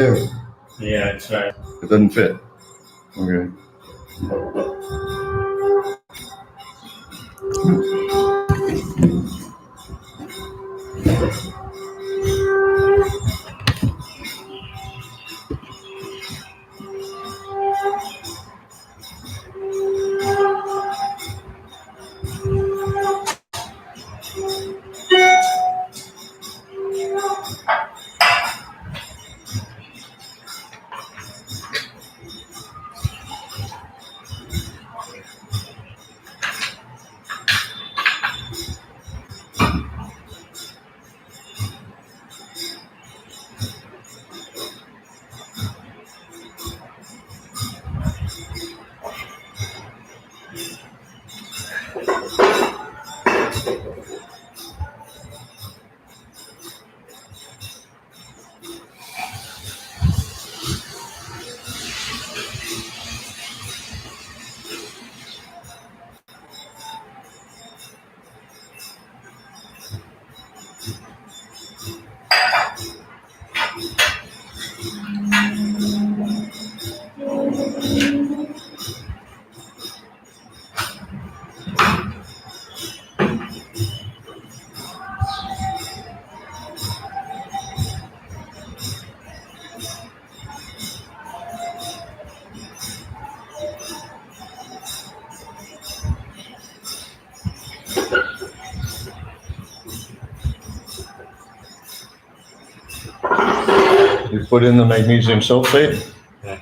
Yeah, that's right. It doesn't fit. Okay. You put in the magnesium sulfate. Yeah.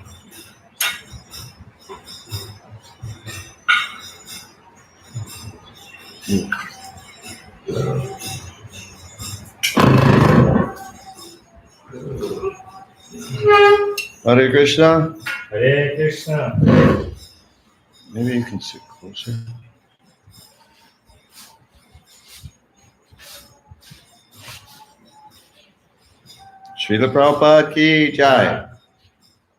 Hare Krishna. Hare Krishna. Maybe you can sit closer. Srila Prabhupada ki jai.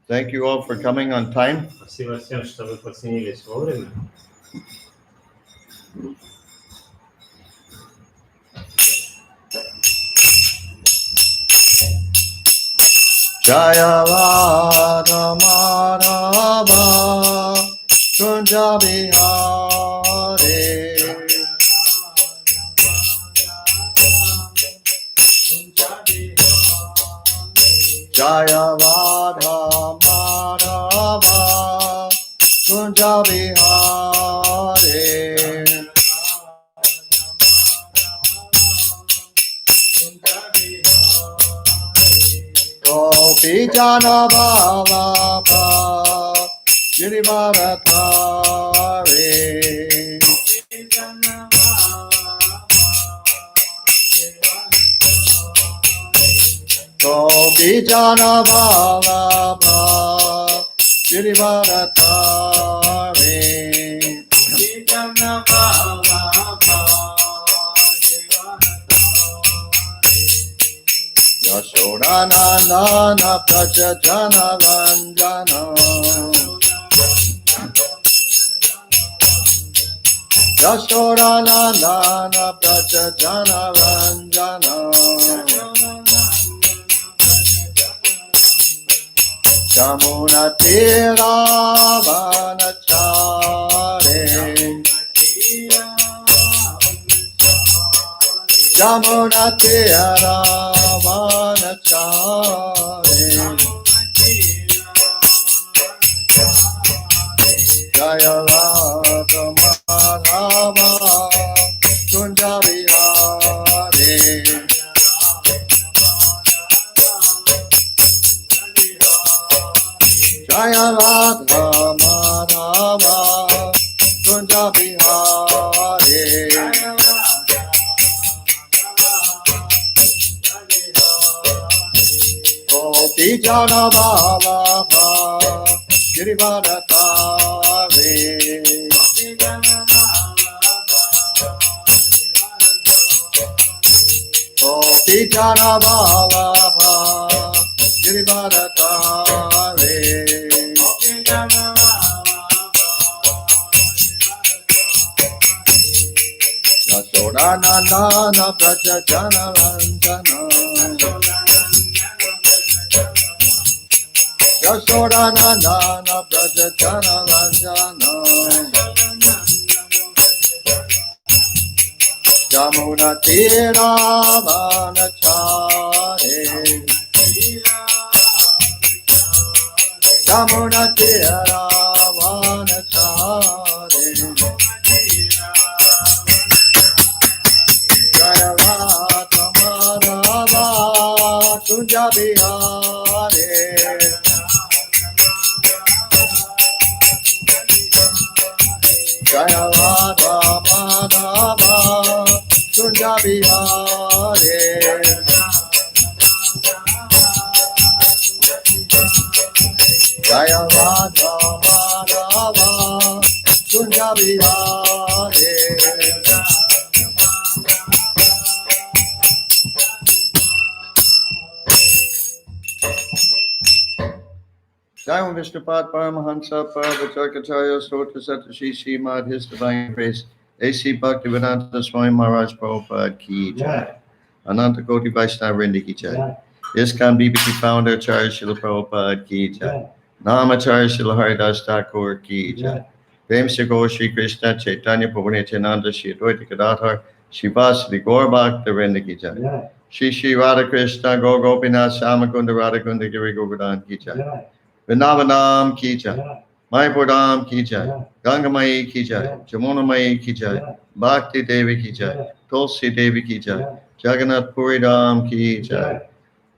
Thank you all for coming on time. Спасибо всем, что вы подсоединились вовремя. Jaya Radha Madhava Kunja Bihare Jaya Radha Madhava Kunja Bihare Gopi Jana Bhava Girivaratare Gopi Jana Bhava Girivaratare Yashodanandana Prachajana Ranjana Yashodanandana Prachajana Ranjana Jamuna Tira Vanachare Jamuna Tira Vanachare Jaya Radha Madhava Kunja Vihare Jaya Radha Madhava Kunja Vihare Gopi Jana Bhava Girivaratare Gopi Jana Bhava Girivaratare Yashodanandana Prachajana Ranjana Yasodhanandana Prajajana Vanjana Yamuna Tira Vanachare Yamuna Tira Vanachare Jaya Radha Madhava Kunja Bihare Jaya Radha Madhava Kunja Bihare Jaya Radha Madhava Kunja Bihare Jai Vishnupad Paramahansa Parvacharya Sota Satashishi Mad His Divine Grace A.C. Bhaktivedanta Swami Maharaj Prabhupada Ki Jai Ananta Koti Vaishnava Vrinda Ki Jai ISKCON BBT Founder Acharya Srila Prabhupada Ki Jai Namacharya Srila Haridas Thakur Ki Jai Prem Se Gaur Shri Krishna Chaitanya Prabhu Nityananda Shri Advaita Gadadhar Shri Vasudeva Gaur Bhakta Vrinda Ki Jai Shri Shri Radha Krishna Gaur Gopinath Shamakunda Radhakunda Giri Govardhan Ki Jai Vrindavanam Ki Jai Mayapur Dham Ki Jai Gangamayi Ki Jai Jamunamayi Ki Jai Bhakti Devi Ki Jai Tulsi Devi Ki Jai Jagannath Puri Dham Ki Jai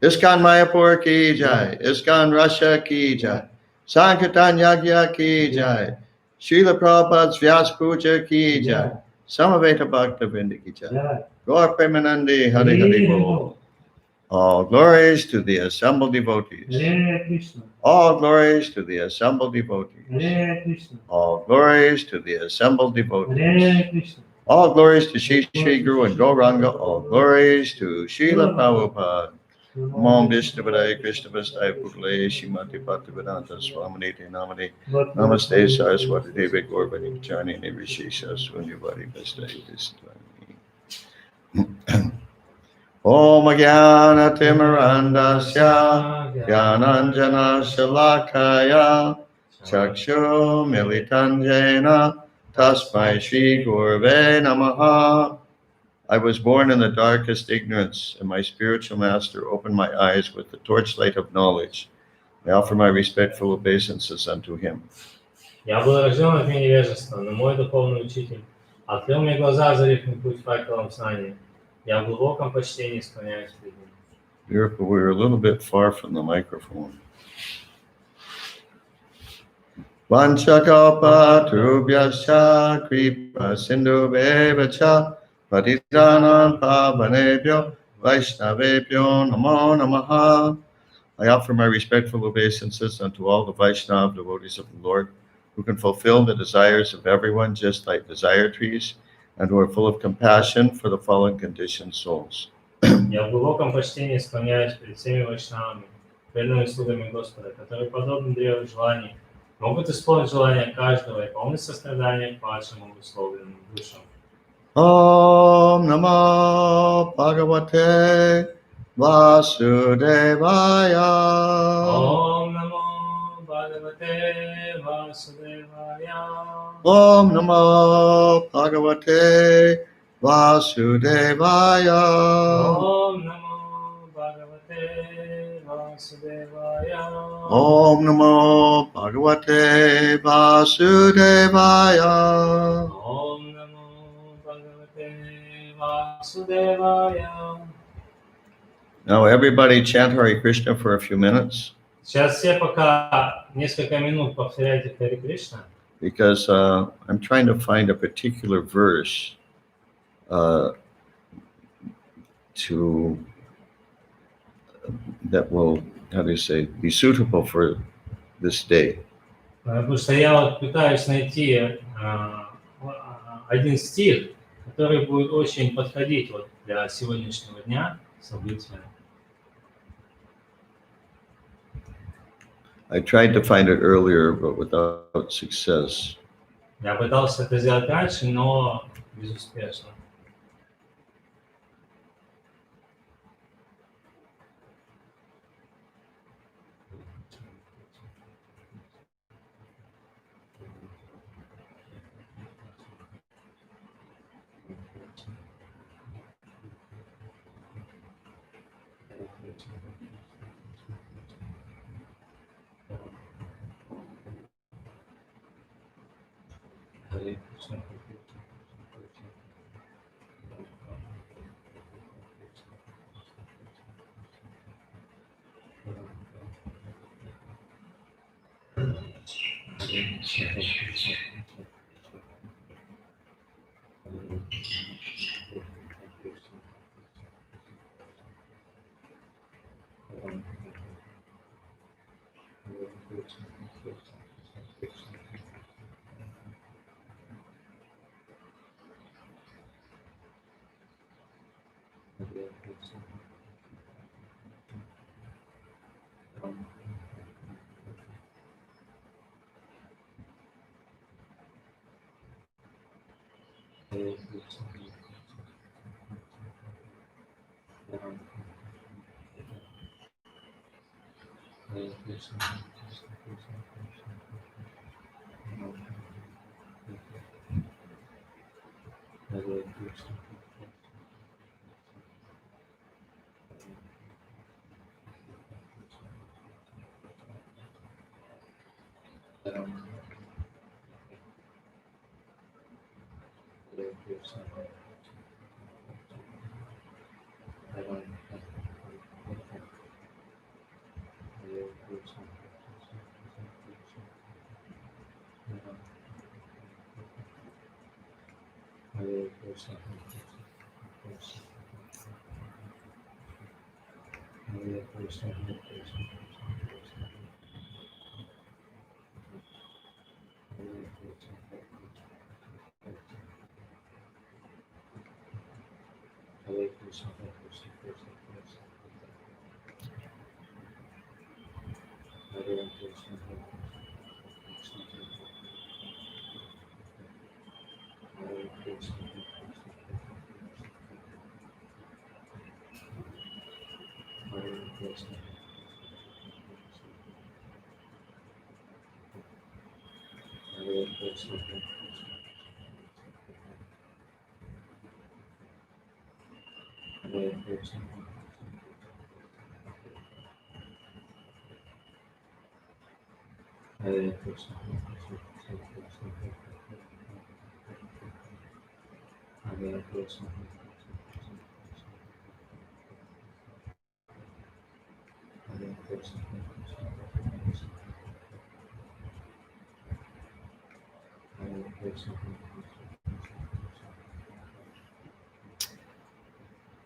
ISKCON Mayapur Ki Jai ISKCON Russia Ki Jai Sankirtan Yagya Ki Jai Srila Prabhupada's VYASA Puja Ki Jai Samaveta Bhakta Vrinda Ki Jai Gaur Premanandi Hari Hari Bol. All glories to the assembled devotees. All glories to the assembled devotees. All glories to the assembled devotees. All glories to Shri Shri Guru and Gauranga. All glories to Srila Prabhupada. Om Vishnu Padaya Krishna Vastaya Putale Shrimati Bhaktivedanta Swaminiti Namani Namaste Saraswati Devi Gaurvani Chani Nivishesha Sunyavadi Vastaya Vistvani. Om Jnana Timirandasya Jnananjana Shalakaya Chakshu Militanjena Tasmai Shri Gurve Namaha. I was born in the darkest ignorance, and my spiritual master opened my eyes with the torchlight of knowledge. I offer my respectful obeisances unto him. Я был рожден от невежества, но мой духовный учитель открыл мне глаза, озарив мне путь факелом знания. Я в глубоком почтении склоняюсь перед ним. Beautiful. We were a little bit far from the microphone. Vanchakalpatarubhyascha kripa sindhubheva Patitanam pavanebhyo Vaishnavebhyo namo namaha. I offer my respectful obeisances unto all the Vaishnava devotees of the Lord, who can fulfill the desires of everyone just like desire trees, and who are full of compassion for the fallen conditioned souls. Я в глубоком почтении склоняюсь перед всеми вайшнавами, преданными слугами Господа, которые, подобно древу желаний, могут исполнить желания каждого и полны сострадания к падшим обусловленным душам. Om Namo Bhagavate Vasudevaya. Om Namo Bhagavate Vasudevaya. Om Namo Bhagavate Vasudevaya. Om Namo Bhagavate Vasudevaya. Om Namo Bhagavate Vasudevaya. Om Namo Bhagavate Vasudevaya. Now everybody chant Hare Krishna for a few minutes. Сейчас все пока несколько минут повторяйте Харе Кришна. Because I'm trying to find a particular verse that will, how do you say, be suitable for this day. Потому что я вот пытаюсь найти один стих, который будет очень подходить вот для сегодняшнего дня, события. I tried to find it earlier, but without success. Я пытался это сделать раньше, но безуспешно.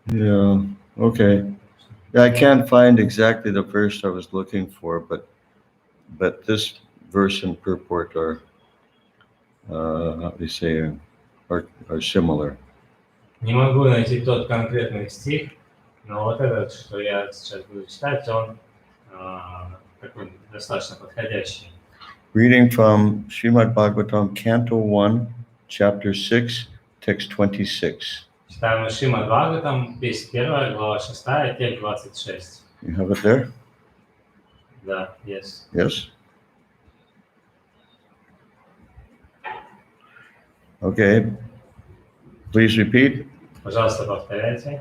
Yeah, okay. Yeah, I can't find exactly the verse I was looking for, but this verse and purport are, how do you say, are similar. Не могу найти тот конкретный стих, но вот этот, что я сейчас буду читать, он такой достаточно подходящий. Reading from Srimad Bhagavatam, Canto 1, Chapter 6, Text 26. Читаем Шримад Бхагаватам, песня 1, глава 6, текст 26. You have it there? Да, yes. Yes? Okay. Please repeat. Пожалуйста, повторяйте.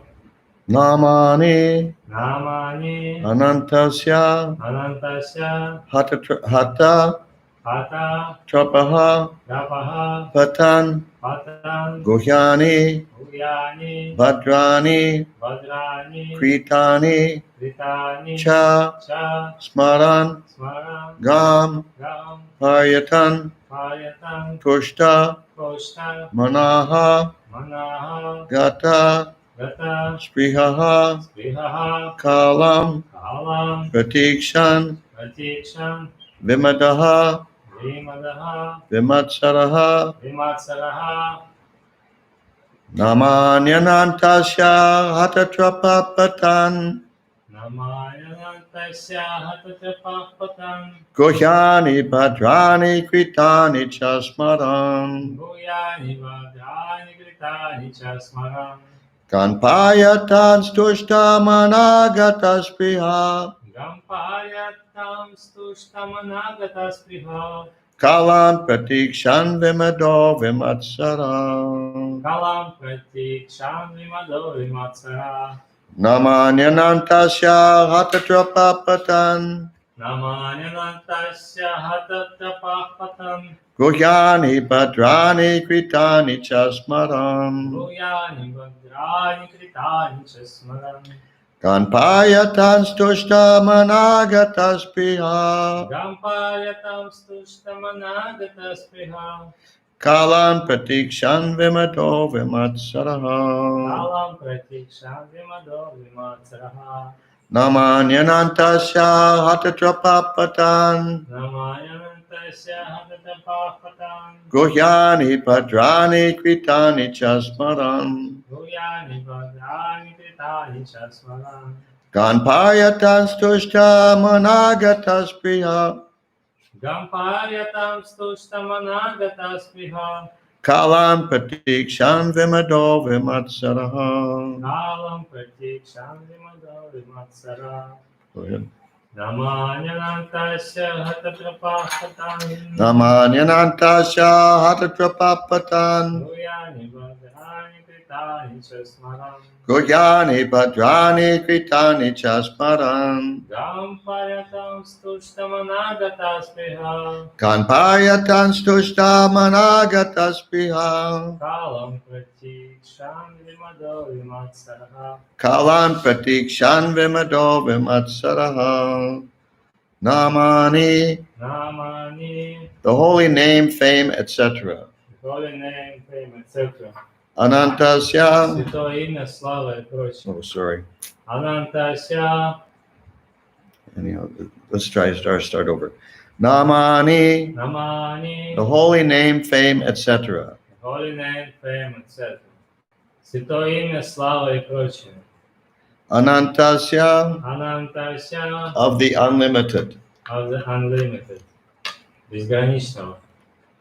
Namani Намани Anantasya Анантася Hata Хата Trapaha Рапаха Patan Патан Guhyani Уяни Bhadrani Вадрани Kritani Критани Cha Ча Smaran Смаран Gam Гам Haryatan Парятан Tushta Кошта Manaha Манаха Gata Гата Sprihaha Сприхаха Kalam Калам Pratikshan Пратикшан Vimadaha Вимадаха Vimatsaraha Виматсараха Namanyanantasya Hatatrapapatan Намаянантася Хататапахпатан Guhyani Bhadrani Kritani Chasmaran Гуяни Вадрани Критани Часмарам Kanpayatan Stushta Managata Spriha Гампаятам Стуштаманагата Сприха Kalan Pratikshan Vimado Vimatsara Калам Пратикшан Вимадо Виматсара Namanyanantasya Hatatrapapatan Namanyanantasya hatatrapahpatam. Guhyani bhadrani kritani chasmaram. Bhuyani bhadrani kritani chasmaram. Ganpayatam stushta managatas priha. Gampayatam stushtamanagata spriha. Kalan pratikshan vimado vimatsaraha. Kalam pratikshan vimado vimatsaraha. Namanyanantasya hatatrapapatan. Namayanantasya hatatrapahpatam. Guhyani bhadrani kritani chasmaram. Bhuyani bhadrani kritani chasmaram. Ganpayatan stushta managatas priha. Gampayatam stushtamanagata spriha. Kalam pratikshan vimado vimatsaraha. Kalam pratiksham vimado vimatsara. Go ahead. Namanyanantasya hatatrapahpatam. Namanyanantasya hatatrapapatan. Bhuyani bhadrani kritani chasmaram. Guhyani bhadrani kritani chasmaram. Gampayatam stushtamanagata spriha. Ganpayatan stushta managatas priha. Kalam pratiksham vimado vimatsara. Kalan pratikshan vimado vimatsaraha. Namani, Namani, the holy name, fame, etc. holy name, fame, etc. Anantasya, Святое имя, слава и прочее. oh sorry. Anantasya, Anyhow, let's start over. Namani, Namani, the holy name, fame, etc. holy name, fame, etc. Святое имя, слава и прочее. Anantasya, Anantasya, of the unlimited. of the unlimited. Безграничного.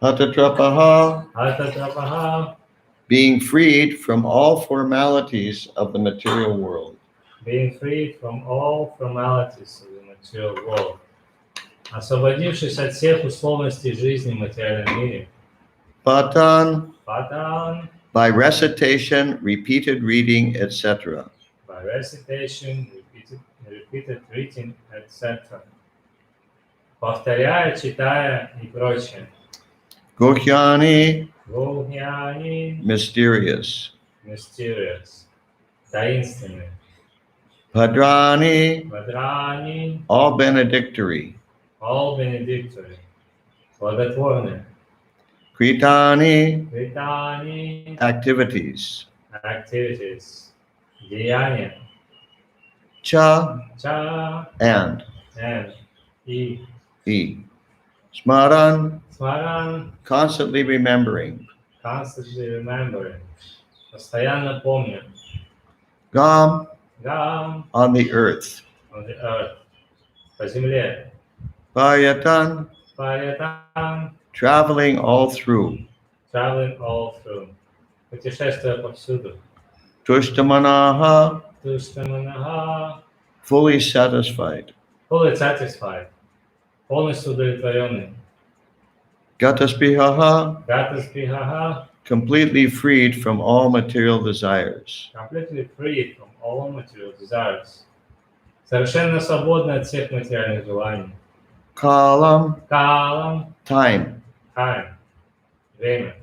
Hatatrapaha, Atatrapaha, being freed from all formalities of the material world. being free from all formalities of the material world. Освободившись от всех условностей жизни в материальном мире. Patan, Patan, by recitation, repeated reading, etc. by recitation, repeated reading, etc. Повторяя, читая и прочее. Guhyani, Гухьяни, mysterious. mysterious, таинственный. Bhadrani, Бадрани, all benedictory. all benedictory, благотворные. Kritani, Критани, activities. activities, деяния. Cha, Cha, and. и. E. Smaran, Смаран, constantly remembering. constantly remembering, постоянно помня. Gam, Gam, on the earth. on the earth, по земле. Payatan, Парятам, traveling all through. traveling all through, путешествуя повсюду. Tushtamanaha, Туштаманаха, fully satisfied. fully satisfied, полностью удовлетворенный. Gataspihaha, Гатаспихаха, completely freed from all material desires. completely free from all material desires. Совершенно свободный от всех материальных желаний. Kalam, Калам, time. time, время.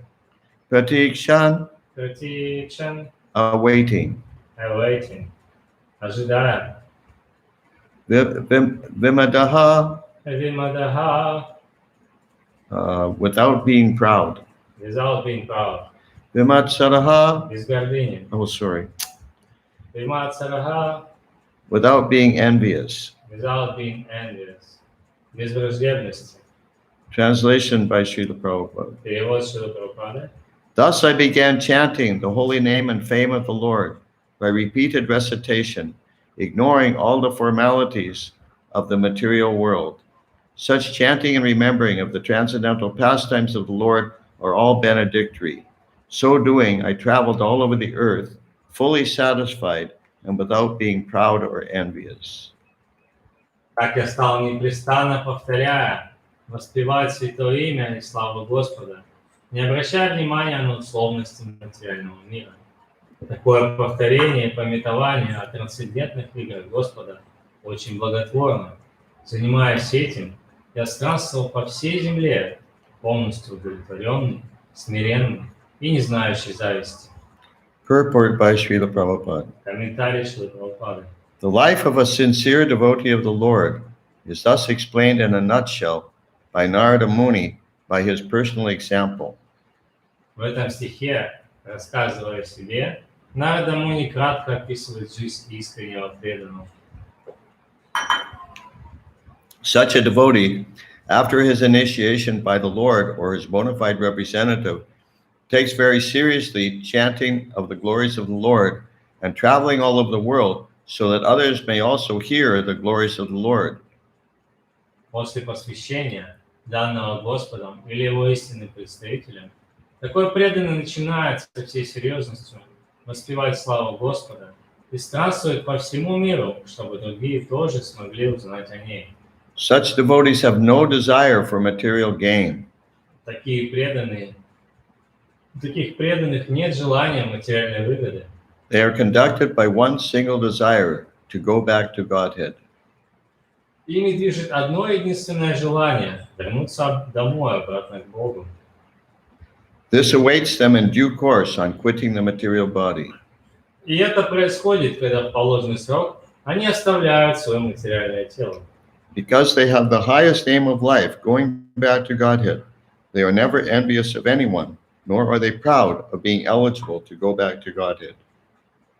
Pratikshan, Пратикшан, awaiting. awaiting, ожидая. Vimadaha, Вимадаха, without being proud. without being proud. Vimatsaraha, Без гордыни. oh sorry, Вимацараха, without being envious. without being envious. Без враждебности. Translation by Srila Prabhupada. Перевод Шрила Прабхупады. Thus I began chanting the holy name and fame of the Lord by repeated recitation, ignoring all the formalities of the material world. Such chanting and remembering of the transcendental pastimes of the Lord are all benedictory. So doing, I traveled all over the earth, fully satisfied and without being proud or envious. Так я стал непрестанно повторяя, воспевать святое имя и славу Господа, не обращая внимания на условности материального мира. Такое повторение и памятование о трансцендентных играх Господа очень благотворно. Занимаясь этим, я странствовал по всей земле, полностью удовлетворенный, смиренный и не знающий зависти. Purport by Srila Prabhupada. Комментарий Шрилы Прабхупады. The life of a sincere devotee of the Lord is thus explained in a nutshell by Narada Muni by his personal example. В этом стихе, рассказывая о себе, Нарада Муни кратко описывает жизнь искреннего преданного. Such a devotee, after his initiation by the Lord or his bona fide representative, takes very seriously chanting of the glories of the Lord and traveling all over the world so that others may also hear the glories of the Lord. После посвящения, данного Господом или его истинным представителем, такой преданный начинает со всей серьезностью воспевать славу Господа и странствует по всему миру, чтобы другие тоже смогли узнать о ней. Such devotees have no desire for material gain. Таких преданных нет желания материальной выгоды. They are conducted by one single desire, to go back to Godhead. Ими движет одно единственное желание – вернуться домой, обратно к Богу. This awaits them in due course on quitting the material body. И это происходит, когда в положенный срок они оставляют свое материальное тело. Because they have the highest aim of life, going back to Godhead, they are never envious of anyone, nor are they proud of being eligible to go back to Godhead.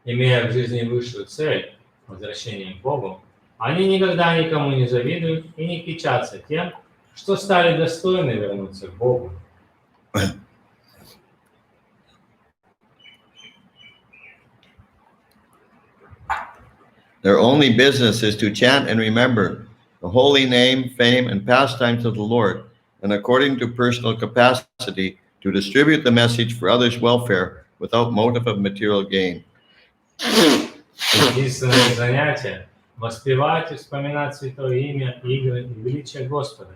Имея в жизни высшую цель – возвращение к Богу, они никогда никому не завидуют и не кичатся тем, что стали достойны вернуться к Богу. Their only business is to chant and remember the holy name, fame, and pastimes of the Lord, and according to personal capacity, to distribute the message for others' welfare without motive of material gain. Единственное занятие – воспевать и вспоминать святое имя, игры и величие Господа.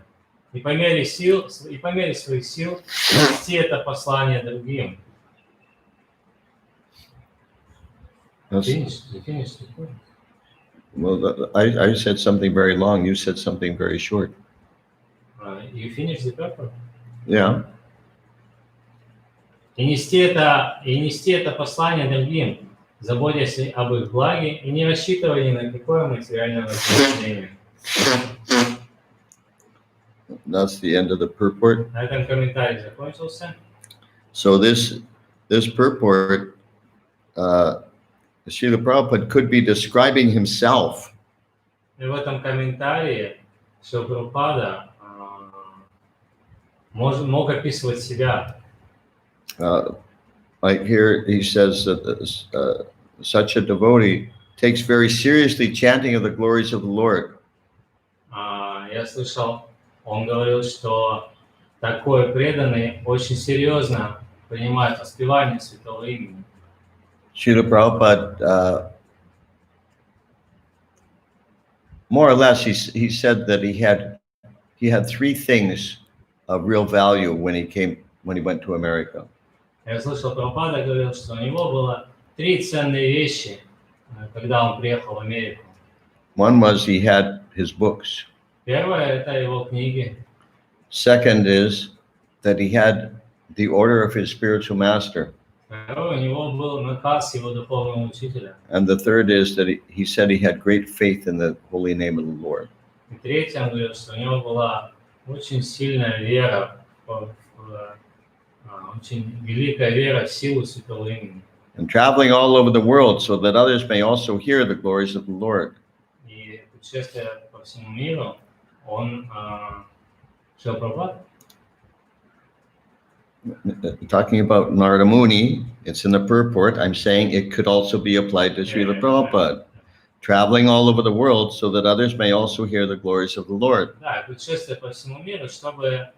И по мере своих сил нести это послание другим. Finish. Well, I said something very long. You said something very short. You finish the paper? Yeah. И нести это послание другим, заботясь об их благе и не рассчитывая ни на какое материальное вознаграждение. That's the end of the purport. На этом комментарий закончился. So this purport, Srila Prabhupada could be describing himself. И в этом комментарии Шрила Прабхупада мог описывать себя. Like here, he says that such a devotee takes very seriously chanting of the glories of the Lord. Я слышал, он говорил, что такой преданный очень серьезно принимает воспевание святого имени. Srila Prabhupada, more or less, he said that he had three things of real value when he went to America. Я слышал, Прабхупада говорил, что у него было три ценные вещи, когда он приехал в Америку. One was he had his books. Первое – это его книги. Second is that he had the order of his spiritual master. Второе, у него был наказ его духовного учителя. And the third is that he said he had great faith in the holy name of the Lord. И третье, он говорил, что у него была очень сильная вера, очень великая вера в силу святого имени. And traveling all over the world so that others may also hear the glories of the Lord. И путешествуя по всему миру, он Шрила Прабхупада. Talking about Narada Muni, it's in the purport. I'm saying it could also be applied to Srila Prabhupada. Traveling all over the world so that others may also hear the glories of the Lord. Да, путешествуя по всему миру, чтобы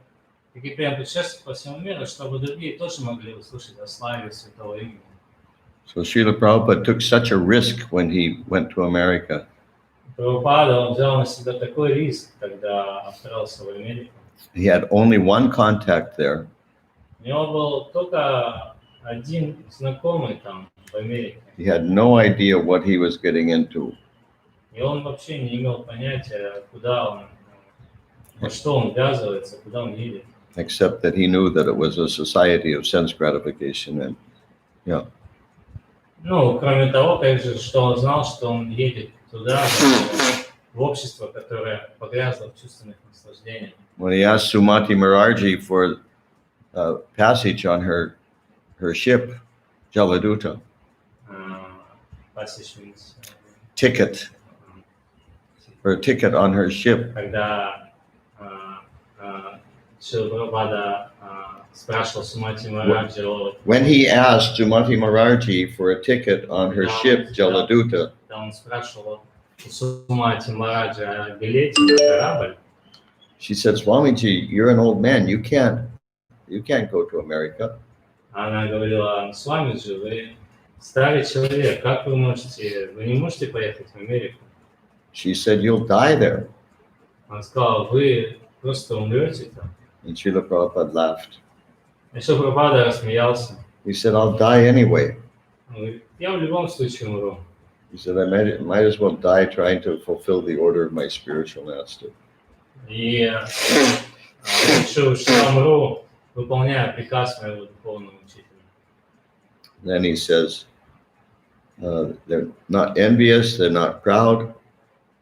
путешествовать по всему миру, чтобы другие тоже могли услышать о славе святого имени. So Srila Prabhupada took such a risk when he went to America. Прабхупада, он взял на себя такой риск, когда отправился в Америку. He had only one contact there. У него был только один знакомый там в Америке. He had no idea what he was getting into. И он вообще не имел понятия, куда он, во что он ввязывается, куда он едет. Except that he knew that it was a society of sense gratification, and yeah. Ну, кроме того, также, что он знал, что он едет туда, в общество, которое погрязло в чувственных наслаждениях. When he asked Sumati Mararji for passage on her ship, Jaladuta, Passage means, ticket, or a ticket on her ship, когда Шрила Прабхупада спрашивал Сумати Мараджи о... when he asked Sumati Mararji for a ticket on her ship, Jaladuta, Когда он спрашивал у Сумати Мараджи о билете на корабль, she said, Swamiji, you're an old man, you can't go to America. она говорила: Свамиджи, вы старый человек, как вы не можете поехать в Америку? She said, you'll die there. Он сказал: вы просто умрете там. And Srila Prabhupada laughed. И Шрила Прабхупада рассмеялся. He said, I'll die anyway. Он говорит: я в любом случае умру. He said, I might as well die trying to fulfill the order of my spiritual master. И лучше уж я умру, выполняя приказ моего духовного учителя. Then he says, they're not envious, they're not proud.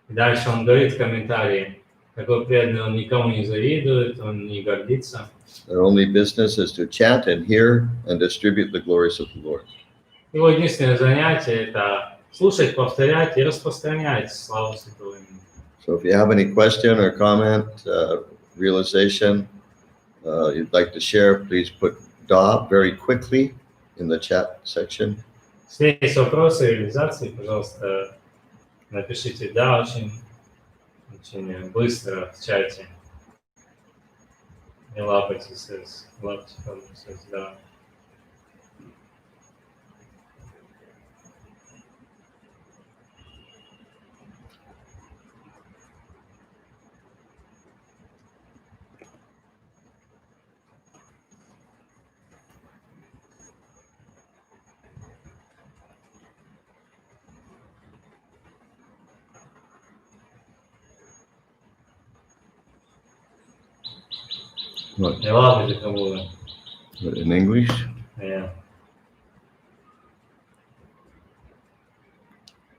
И дальше он говорит в комментарии: такой преданный, он никому не завидует, он не гордится. Their only business is to chant and hear and distribute the glories of the Lord. Его единственное занятие – это слушать, повторять и распространять славу Святого имени. So if you have any question or comment, realization you'd like to share, please put Da very quickly in the chat section. Если есть вопросы реализации, пожалуйста, напишите «да» очень быстро в чате. Не лапайтесь, да. What, Не лапайте кому-то. in English?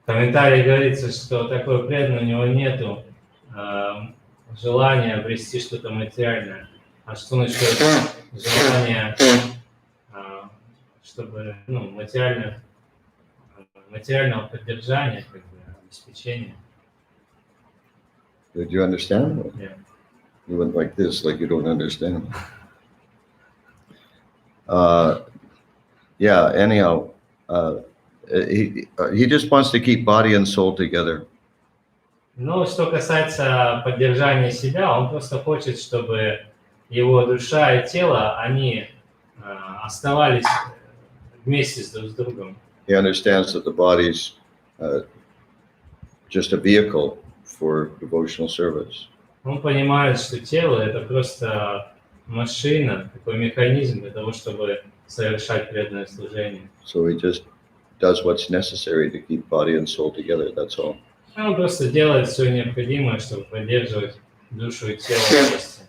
В комментарии говорится, что такой преданный, у него нету желания обрести что-то материальное. А что насчет желания, чтобы материального поддержания, как бы, обеспечения? Did you understand? Yeah. You went like this, like you don't understand. Yeah, anyhow, he just wants to keep body and soul together. Ну, что касается поддержания себя, он просто хочет, чтобы его душа и тело, они оставались вместе друг с другом. He understands that the body's just a vehicle for devotional service. Он понимает, что тело – это просто машина, такой механизм для того, чтобы совершать преданное служение. So he just does what's necessary to keep body and soul together, that's all. Он просто делает все необходимое, чтобы поддерживать душу и тело вместе.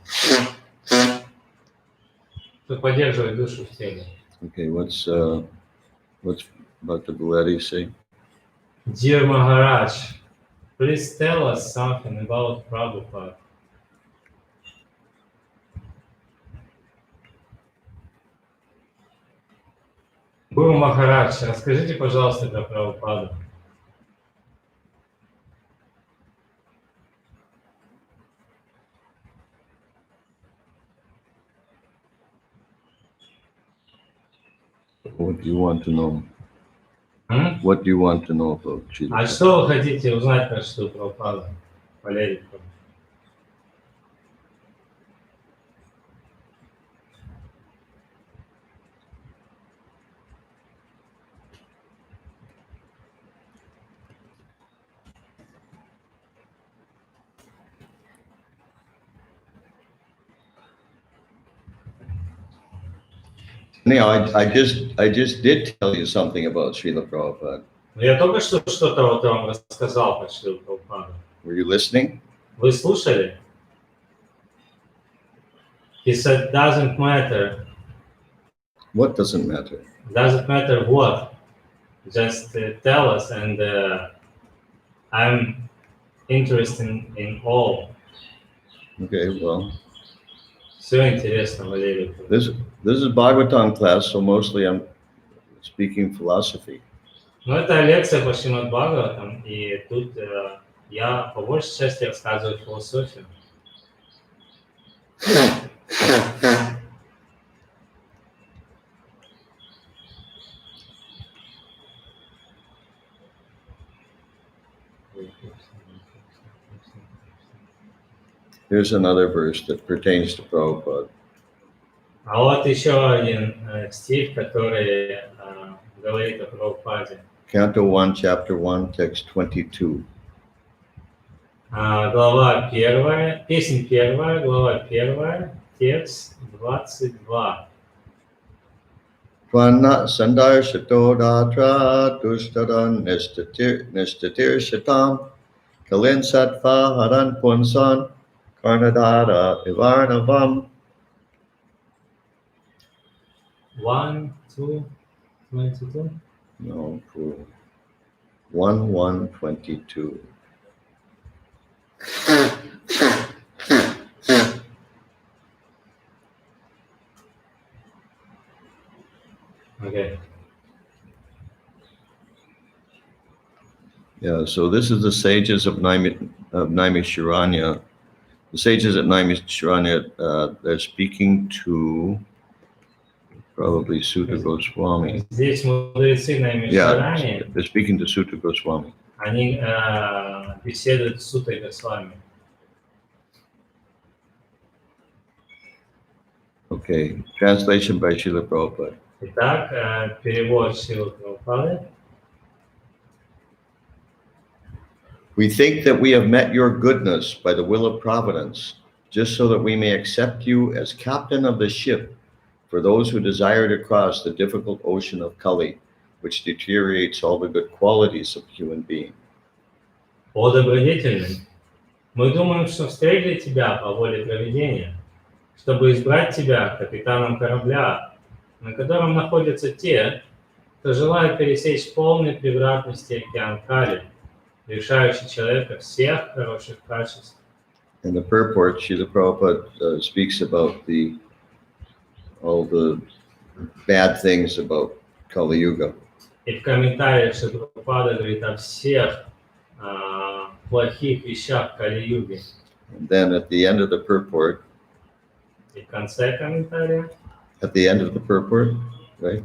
Чтобы поддерживать душу в теле. Okay, what's Bhakta Bulari say? Dear Maharaj, please tell us something about Prabhupada. Гуру Махарадж, расскажите, пожалуйста, про Прабхупаду. What do you want to know? What do you want to know about Srila? А что вы хотите узнать про Шрилу Прабхупаду? Валерий. Anyhow, I just did tell you something about Srila Prabhupada. Я только что что-то вот вам рассказал по Шриле Прабхупаде. Were you listening? Вы слушали? He said, doesn't matter. What doesn't matter? Doesn't matter what. Just tell us, and I'm interested in all. Okay, well, Все интересно, Валерий. this is Bhagavatam class, so mostly I'm speaking philosophy. Ну, это лекция по Шримад Бхагаватам, и тут я по большей части рассказываю философию. Here's another verse that pertains to Prabhupada. А вот еще один стих, который говорит о Прабхупаде. Canto 1, Chapter 1, Text 22. Глава 1, песнь 1, глава 1, текст 22. Tvanna sandar shatodatra dushtadan nishtatir shatam kalin sattva haran punsan karnadara ivarnavam. 1, 2, 22. No, 1:22. Okay. Yeah, so this is the sages of Naimisharanya. The sages at Naimisharanya, they're speaking to probably Sutta Goswami. Здесь мудрецы на Yeah, Мишаране, they're speaking to Sutta Goswami. они беседуют с Сутой Госвами. Okay, translation by Srila Prabhupada. Итак, перевод Шрилы Прабхупады. We think that we have met your goodness by the will of providence, just so that we may accept you as captain of the ship for those who desire to cross the difficult ocean of Kali, which deteriorates all the good qualities of human being. О добродетельный, мы думаем, что встретили тебя по воле провидения, чтобы избрать тебя капитаном корабля, на котором находятся те, кто желает пересечь полной превратности океан Кали, лишающий человека всех хороших качеств. In the purport, Srila Prabhupada speaks about all the bad things about Kali Yuga. И в комментариях Шрила Прабхупада говорит о всех плохих вещах Кали-юги. And then at the end of the purport, И в конце комментария, right?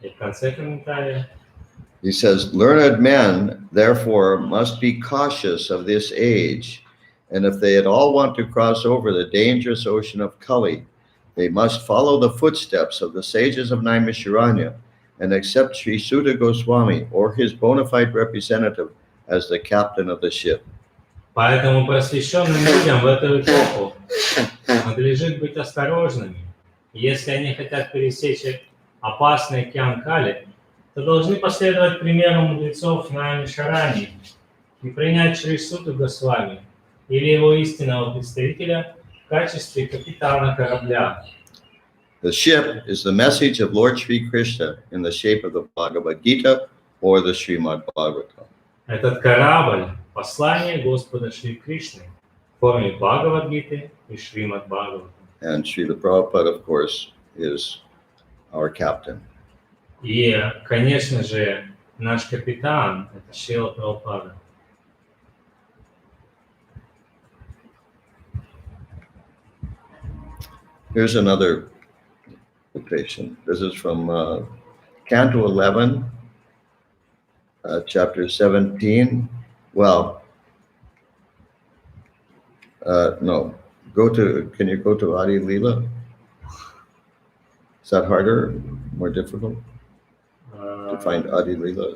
и в конце комментария, He says, learned men, therefore, must be cautious of this age, and if they at all want to cross over the dangerous ocean of Kali, they must follow the footsteps of the sages of Naimisharanya and accept Sri Sutta Goswami or his bona fide representative as the captain of the ship. Поэтому просвещенным людям в эту эпоху надлежит быть осторожными. Если они хотят пересечь опасный океан Кали, то должны последовать примеру мудрецов Наймишарани и принять Шри Сутту Госвами или его истинного представителя в качестве капитана корабля. The ship is the message of Lord Sri Krishna in the shape of the Bhagavad Gita or the Srimad Bhagavatam. Этот корабль – послание Господа Шри Кришны в форме Бхагавад-гиты и Шримад Бхагаватам. And Srila Prabhupada, of course, is our captain. И, конечно же, наш капитан – это Шрила Прабхупада. Here's another quotation. This is from Canto 11, Chapter 17. Well, no. Can you go to Adi Leela? Is that harder, more difficult to find Adi Leela?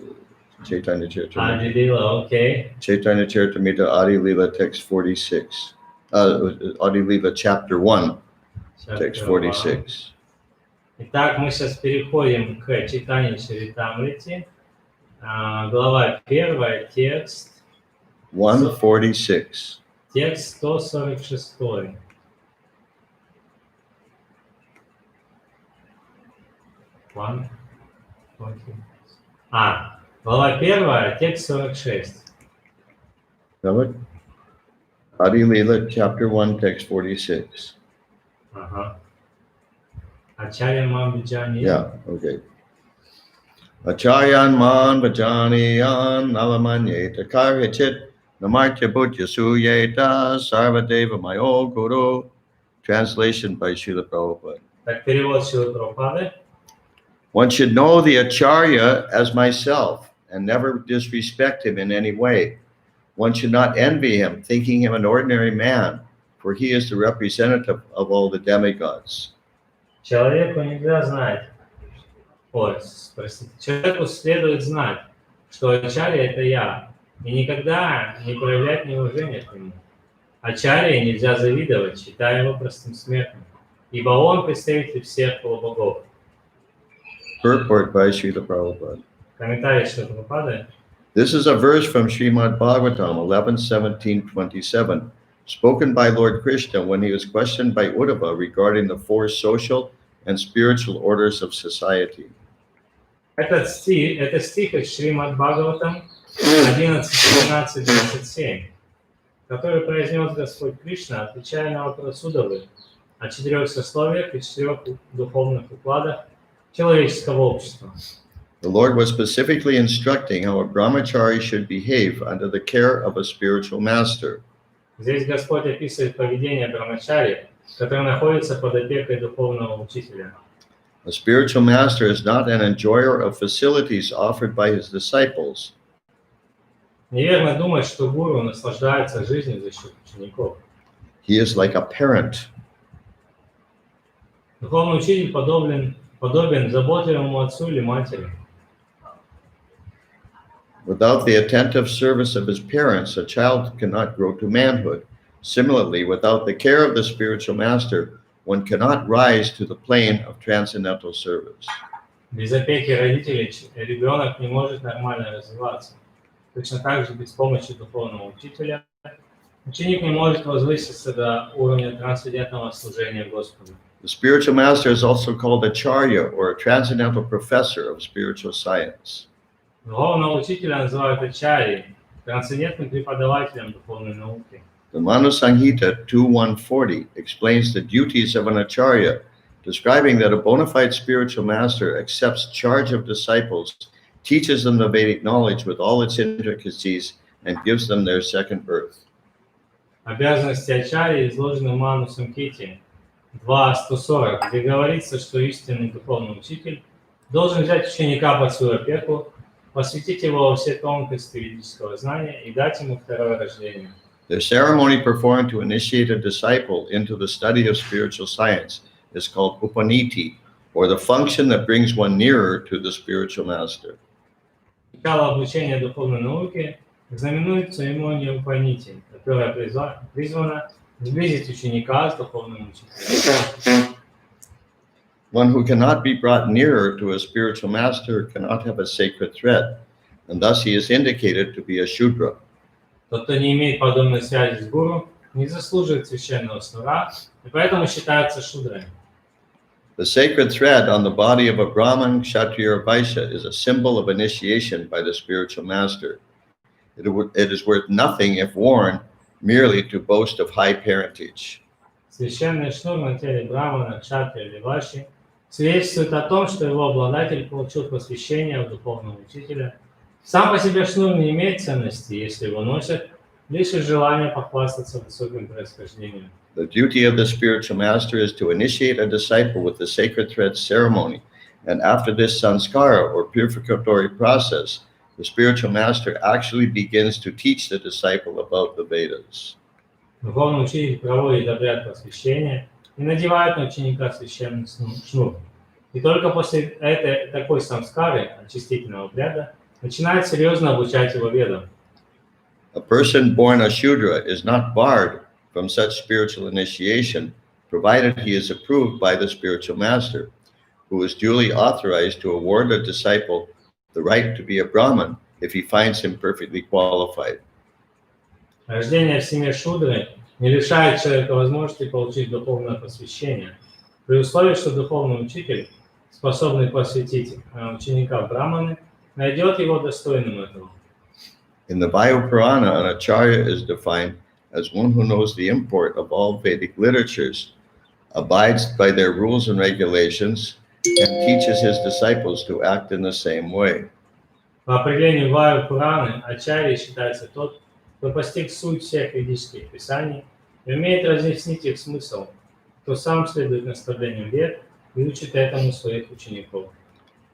Chaitanya Charitamrita. Adi Leela, okay. Chaitanya Charitamrita, Adi Leela, text 46. Adi Leela, chapter 1, text 46. Итак, мы сейчас переходим к читанию Чаритамрити, Глава 1, текст 146. Текст 146. Глава 1, текст 46. Adi Lila, chapter 1, text 46. Acharya man vijani. Yeah, okay. Acharyan man vajaniyan nalamanye takarhichit namartya bhutya suyeta sarvadeva mayo guru. Translation by Srila Prabhupada. Так перевод Шрилы Прабхупады. One should know the Acharya as myself and never disrespect him in any way. One should not envy him, thinking him an ordinary man, for he is the representative of all the demigods. Человеку нельзя знать, человеку следует знать, что Ачарья — это я, и никогда не проявлять неуважения к нему. Ачарье нельзя завидовать, считая его простым смертным, ибо он представитель всех полубогов. Purport by Srila Prabhupada. Комментарий Шрилы Прабхупады. This is a verse from Srimad Bhagavatam 11:17-27, spoken by Lord Krishna when he was questioned by Uddhava regarding the four social and spiritual orders of society. Это стих из Шримад Бхагаватам 11:17-27, который произнес Господь Кришна, отвечая на вопрос Уддавы о 4 сословиях и 4 духовных укладах человеческого общества. The Lord was specifically instructing how a brahmachari should behave under the care of a spiritual master. Здесь Господь описывает поведение брамачари, который находится под опекой духовного учителя. A spiritual master is not an enjoyer of facilities offered by his disciples. Неверно думать, что гуру наслаждается жизнью за счет учеников. He is like a parent. Духовный учитель подобен заботливому отцу или матери. Without the attentive service of his parents, a child cannot grow to manhood. Similarly, without the care of the spiritual master, one cannot rise to the plane of transcendental service. Без опеки родителей ребенок не может нормально развиваться. Точно так же без помощи духовного учителя ученик не может возвыситься до уровня трансцендентного служения Господу. The spiritual master is also called acharya, or a transcendental professor of spiritual science. Духовного учителя называют ачарьей, трансцендентным преподавателем духовной науки. The Manu Samhita 2.140 explains the duties of an acharya, describing that a bona fide spiritual master accepts charge of disciples, teaches them the Vedic knowledge with all its intricacies, and gives them their second birth. Обязанности ачарьи изложены в Ману Самхите 2.140, где говорится, что истинный духовный учитель должен взять ученика под свою опеку, посвятить его во все тонкости ведического знания и дать ему второе рождение. The ceremony performed to initiate a disciple into the study of spiritual science is called upaniti, or the function that brings one nearer to the spiritual master. Начало обучения духовной науке знаменует церемонию упанити, которая призвана сблизить ученика с духовным учителем. One who cannot be brought nearer to a spiritual master cannot have a sacred thread, and thus he is indicated to be a Shudra. Тот, кто не имеет подобной связи с гуру, не заслуживает священного снура, и поэтому считается шудрой. The sacred thread on the body of a Brahman, Kshatriya, or Vaishya is a symbol of initiation by the spiritual master. It is worth nothing if worn merely to boast of high parentage. Священный шнур на теле брамана, кшатрия или вайши свидетельствует о том, что его обладатель получил посвящение от духовного учителя. Сам по себе шнур не имеет ценности, если его носят лишь из желания похвастаться высоким происхождением. The duty of the spiritual master is to initiate a disciple with the sacred thread ceremony, and after this sanskara or purificatory process, the spiritual master actually begins to teach the disciple about the Vedas. Духовный учитель проводит обряд посвящения и надевает на ученика священный шнур. И только после такой самскары, очистительного обряда, начинает серьезно обучать его ведам. A person born a Shudra is not barred from such spiritual initiation, provided he is approved by the spiritual master, who is duly authorized to award a disciple the right to be a Brahmin if he finds him perfectly qualified. Рождение в семье Шудры не лишает человека возможности получить духовное посвящение, при условии, что духовный учитель, способный посвятить ученика в браманы, найдет его достойным этого. In the Vayapurana, an acharya is defined as one who knows the import of all Vedic literatures, abides by their rules and regulations, and teaches his disciples to act in the same way. По определению Вайапураны, ачарьей считается тот, кто постиг суть всех ведических писаний и умеет разъяснить их смысл, кто сам следует наставлениям вед и учит этому своих учеников.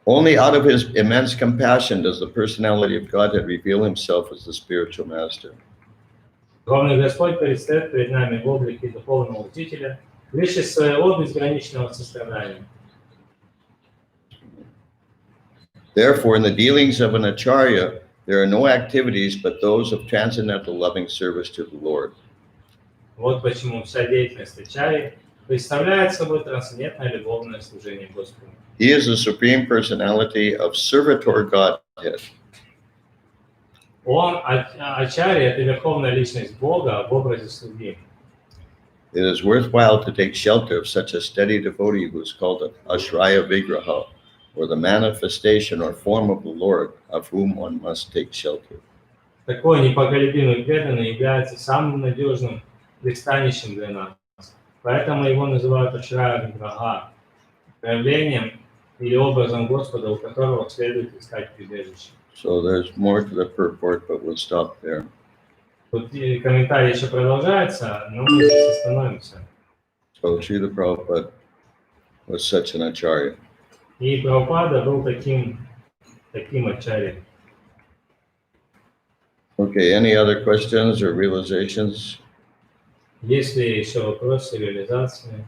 Only out of his immense compassion does the personality of Godhead reveal himself as the spiritual master. Духовный Господь предстает перед нами в облике духовного учителя лишь из своего безграничного сострадания. Therefore, in the dealings of an acharya, there are no activities but those of transcendental loving service to the Lord. Вот почему вся деятельность ачарьи представляет собой трансцендентное любовное служение Господу. He is the supreme personality of servitor Godhead. Он, ачарья, это верховная личность Бога в образе слуги. It is worthwhile to take shelter of such a steady devotee who is called an Ashraya Vigraha, or the manifestation or form of the Lord, of whom one must take shelter. Такой непоколебимый преданный является самым надежным пристанищем для нас. Поэтому его называют Ашрая Виграха, проявлением или образом Господа, у которого следует искать прибежище. So there's more to the purport, but we'll stop there. Тут комментарий еще продолжается, но мы здесь остановимся. So Srila Prabhupada was such an acharya. И Прабхупада был таким ачарьей. Okay, any other questions or realizations? Есть ли еще вопросы реализации?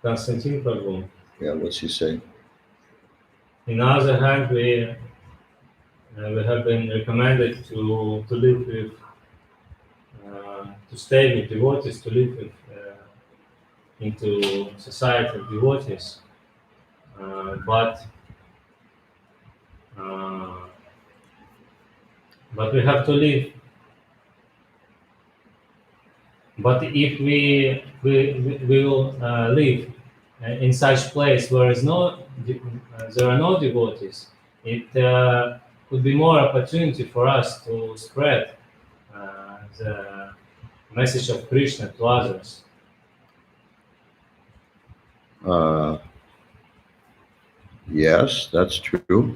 Константин Прабhu. Yeah, what's he say? In the other hand, we have been recommended to live with, to stay with devotees, to live with, into society of devotees, but we have to live. But if we will live in such place where there are no devotees, it could be more opportunity for us to spread the message of Krishna to others. Yes, that's true.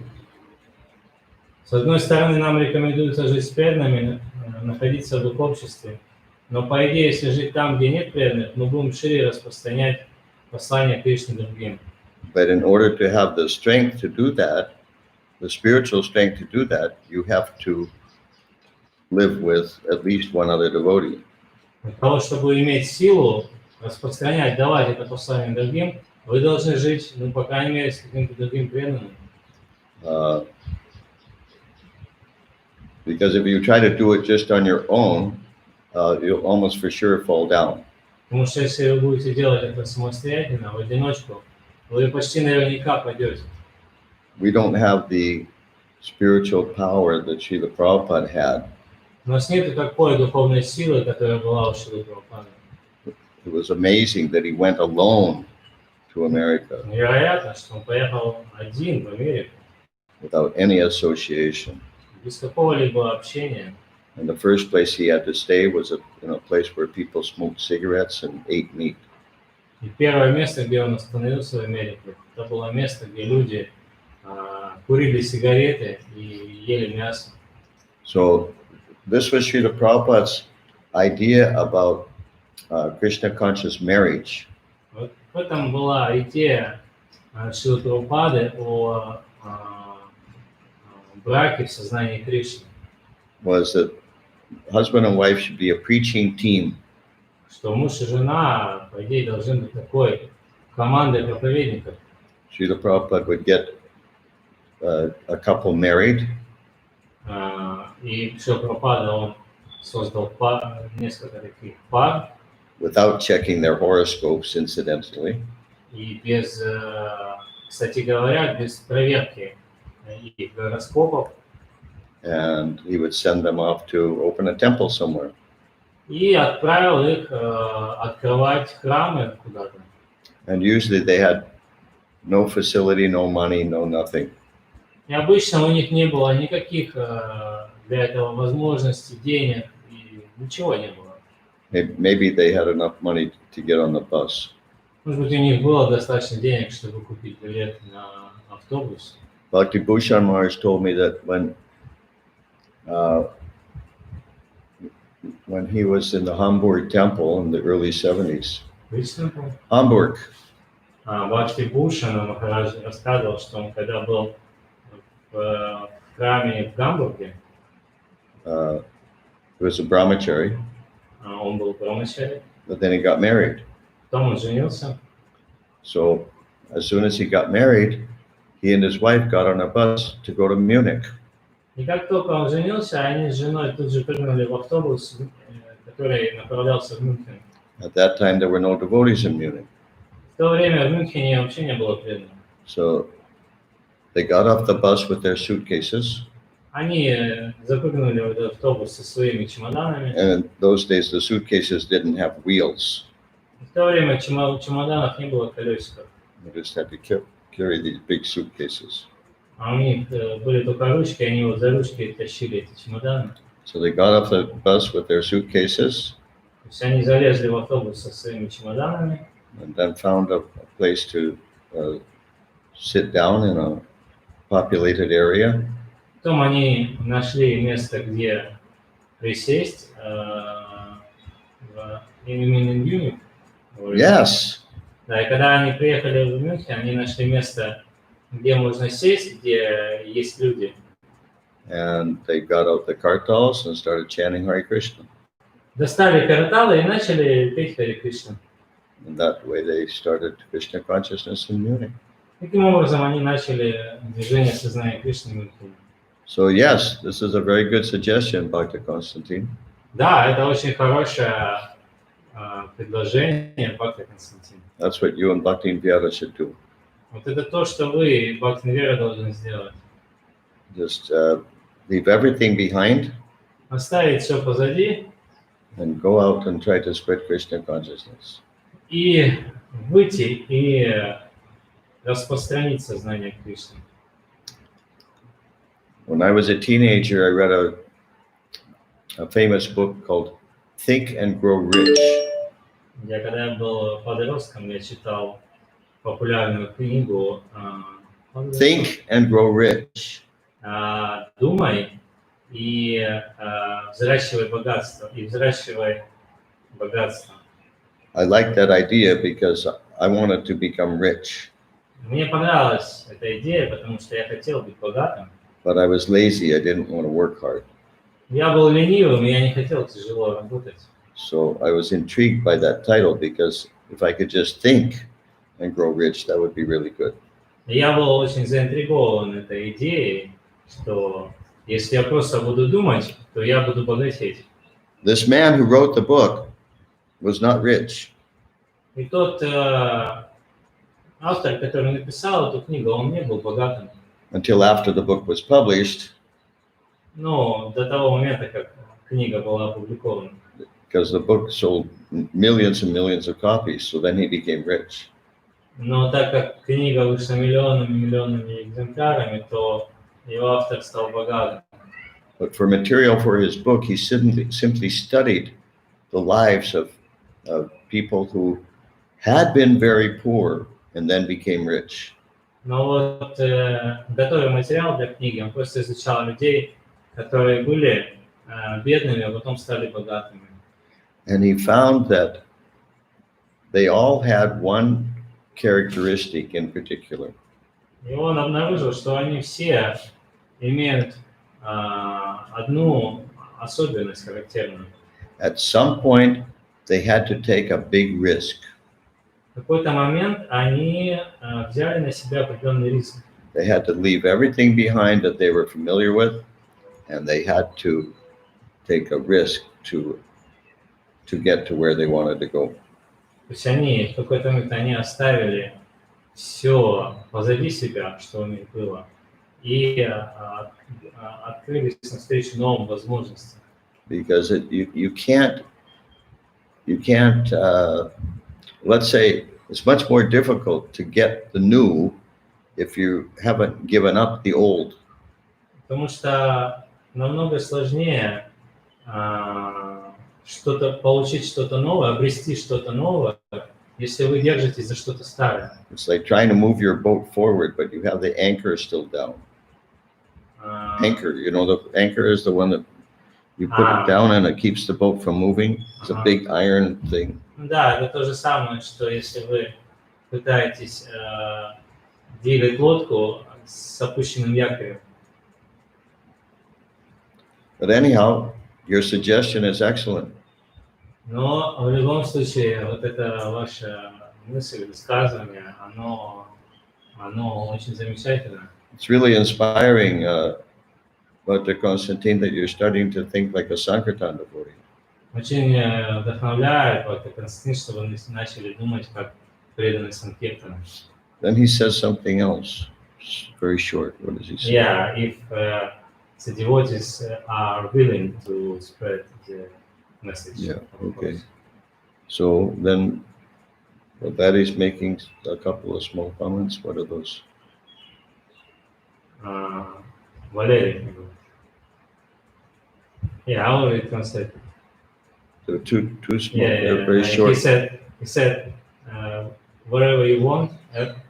С одной стороны, нам рекомендуется жить с преданными, находиться в их обществе, но по идее, если жить там, где нет преданных, мы будем шире распространять послание Кришны другим. But in order to have the strength to do that, the spiritual strength to do that, you have to live with at least one other devotee. Для того, чтобы иметь силу распространять, давать это послание другим, вы должны жить, по крайней мере, с каким-то другим преданным. Because if you try to do it just on your own, you'll almost for sure fall down. Потому что если вы будете делать это самостоятельно, в одиночку, вы почти наверняка пойдете. We don't have the spiritual power that Srila Prabhupada had. У нас нет такой духовной силы, которая была у Шрилы Прабхупады. It was amazing that he went alone to America. Невероятно, что он поехал один в Америку. Without any association. Без какого-либо общения. And the first place he had to stay was in a place where people smoked cigarettes and ate meat. И первое место, где он остановился в Америке, это было место, где люди курили сигареты и ели мясо. So this was Srila Prabhupada's idea about Krishna conscious marriage. Вот в этом была идея Шрилы Прабхупады о браке в сознании Кришны. Was that husband and wife should be a preaching team. Что муж и жена, по идее, должны быть такой командой проповедников. Srila Prabhupada would get a couple married. И Шрила Прабхупада, он создал несколько таких пар. Without checking their horoscopes, incidentally. И без, кстати говоря, без проверки их гороскопов and he would send them off to open a temple somewhere. и отправил их открывать храмы куда-то. And usually they had no facility, no money, no nothing. И обычно у них не было никаких для этого возможностей, денег, и ничего не было. Maybe they had enough money to get on the bus. Может быть, у них было достаточно денег, чтобы купить билет на автобус. Bhakti Bhushan Maharaj told me that when he was in the Hamburg temple in the early 70s. Which temple? Hamburg. Бхакти Бхушан Махарадж рассказывал, что он когда был в храме в Гамбурге, He was a brahmachari, он был брамачари, but then he got married. потом он женился. So as soon as he got married, he and his wife got on a bus to go to Munich. И как только он женился, они с женой тут же прыгнули в автобус, который направлялся в Мюнхен. At that time, there were no devotees in Munich. В то время в Мюнхене вообще не было преданных. So they got off the bus with their suitcases. Они запрыгнули в этот автобус со своими чемоданами. And in those days, the suitcases didn't have wheels. В то время у чемоданов не было колесиков. They just had to carry these big suitcases. А у них были только ручки, они вот за ручки тащили эти чемоданы. So they got off the bus with their suitcases. То есть они залезли в автобус со своими чемоданами. And then found a place to sit down in a populated area. Потом они нашли место, где присесть. Именно Мюнхен. Yes. Да, и когда они приехали в Мюнхен, они нашли место, где можно сесть, где есть люди. And they got out the kartals and started chanting Hare Krishna. Достали карталы и начали петь Харе Кришна. And that way they started Krishna consciousness in Munich. Таким образом, они начали движение сознания Кришны в Мюнхене. So yes, this is a very good suggestion, Bhakti Constantine. Да, это очень хорошее предложение, Бхакти Константин. That's what you and Bhakti Vyasa should do. Вот это то, что вы, Бхакти Вера, должны сделать. Just leave everything behind Оставить все позади and go out and try to spread Krishna consciousness. и выйти и распространить сознание Кришны. When I was a teenager, I read a famous book called Think and Grow Rich. Когда я был подростком, я читал популярную книгу Think and Grow Rich. «Думай и взращивай богатство». И взращивай богатство. I liked that idea because I wanted to become rich. Мне понравилась эта идея, потому что я хотел быть богатым. But I was lazy. I didn't want to work hard. Я был ленивым, и я не хотел тяжело работать. So I was intrigued by that title because if I could just think and grow rich, that would be really good. Я был очень заинтригован этой идеей, что если я просто буду думать, то я буду богатеть. This man who wrote the book was not rich. И тот автор, который написал эту книгу, он не был богатым. Until after the book was published, Но до того момента, как книга была опубликована. because the book sold millions and millions of copies, so then he became rich. Но так как книга вышла миллионами экземплярами, то его автор стал богатым. But for material for his book, he simply studied the lives of people who had been very poor and then became rich. Но вот готовя материал для книги, он просто изучал людей, которые были бедными, а потом стали богатыми. And he found that they all had one characteristic in particular. И он обнаружил, что они все имеют одну особенность характерную. At some point, they had to take a big risk. В какой-то момент они взяли на себя определенный риск. They had to leave everything behind that they were familiar with, and they had to take a risk to get to where they wanted to go. То есть они в какой-то момент они оставили все позади себя, что у них было, и открылись навстречу новым возможностям. Because you can't, let's say it's much more difficult to get the new if you haven't given up the old. Потому что намного сложнее получить что-то новое, обрести что-то новое, если вы держитесь за что-то старое. It's like trying to move your boat forward, but you have the anchor still down. Anchor, you know, the anchor is the one that you put it down and it keeps the boat from moving. It's a big iron thing. Да, это то же самое, что если вы пытаетесь двигать лодку с опущенным якорем. But anyhow, your suggestion is excellent. Но в любом случае, вот это ваша мысль, высказывание, оно очень замечательно. It's really inspiring, Dr. Konstantin, that you're starting to think like a Sankirtan devotee. Очень вдохновляет, Константин, что вы начали думать как преданный Санкиртана. Then he says something else, very short. What does he say? Yeah, if the devotees are willing to spread the message. Yeah, okay. So then, well, that is making a couple of small comments. What are those? Валерий. Yeah, I already translated. They're too small. Yeah, They're very short. He said, wherever you want,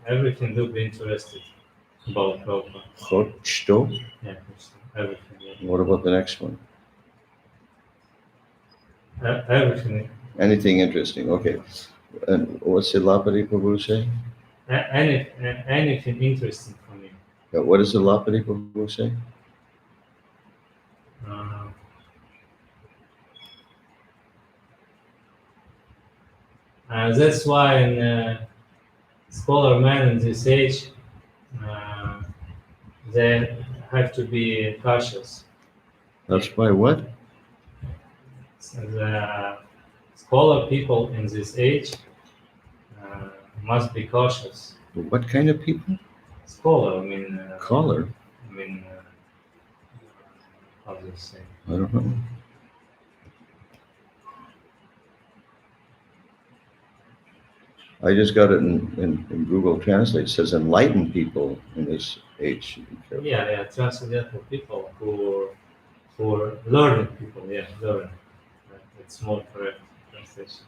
everything will be interested about Prabhupada. Что? Yeah, everything. Yeah. What about the next one? Everything. Anything interesting? Okay. And what's the Lapati Prabhu say? Anything interesting for me. Yeah, what does the Lapati Prabhu say? That's why in scholar men in this age, they have to be cautious. That's why what? The scholar people in this age must be cautious. What kind of people? Scholar, I mean. Caller? I mean, how do you say? I don't know. I just got it in Google Translate. It says enlightened people in this age. Yeah, transcendental people who learning people. Yeah, learning. It's more correct translation.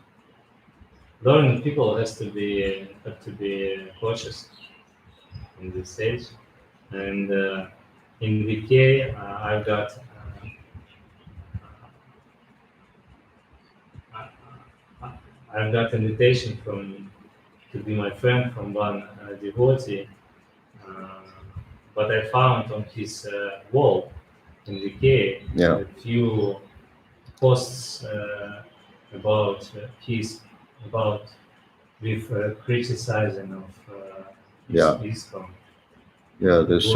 Learning people have to be cautious in this stage. And in VK, I've got invitation to be my friend from one devotee, but I found on his wall in VK a few posts about criticizing of ISKCON. Yeah, there's